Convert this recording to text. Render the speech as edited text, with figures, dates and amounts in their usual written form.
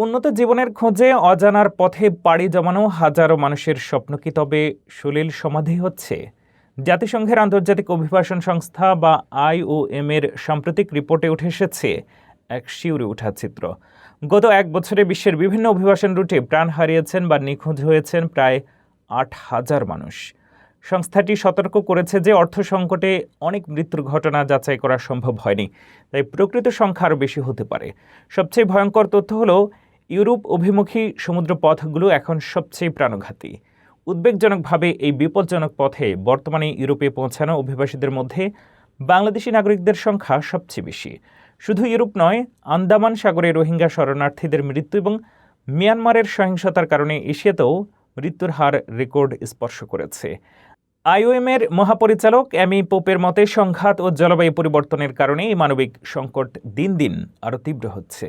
উন্নত জীবনের খোঁজে অজানার পথে পাড়ি জমানো হাজারো মানুষের স্বপ্ন কি তবে সলিল সমাধি হচ্ছে? জাতিসংঘের আন্তর্জাতিক অভিবাসন সংস্থা বা IOM এর সাম্প্রতিক রিপোর্টে উঠে এসেছে এক শিউরে ওঠা চিত্র। গত এক বছরে বিশ্বের বিভিন্ন অভিবাসন রুটে প্রাণ হারিয়েছেন বা নিখোঁজ হয়েছেন প্রায় 8,000 মানুষ। সংস্থাটি সতর্ক করেছে যে অর্থ সংকটে অনেক মৃত্যুর ঘটনা যাচাই করা সম্ভব হয়নি, তাই প্রকৃত সংখ্যা আরও বেশি হতে পারে। সবচেয়ে ভয়ঙ্কর তথ্য হলো ইউরোপ অভিমুখী সমুদ্র পথগুলো এখন সবচেয়ে প্রাণঘাতী। উদ্বেগজনকভাবে এই বিপজ্জনক পথে বর্তমানে ইউরোপে পৌঁছানো অভিবাসীদের মধ্যে বাংলাদেশি নাগরিকদের সংখ্যা সবচেয়ে বেশি। শুধু ইউরোপ নয়, আন্দামান সাগরে রোহিঙ্গা শরণার্থীদের মৃত্যু এবং মিয়ানমারের সহিংসতার কারণে এশিয়াতেও মৃত্যুর হার রেকর্ড স্পর্শ করেছে। IOM এর মহাপরিচালক অ্যামি পোপের মতে সংঘাত ও জলবায়ু পরিবর্তনের কারণে এই মানবিক সংকট দিন দিন আরও তীব্র হচ্ছে।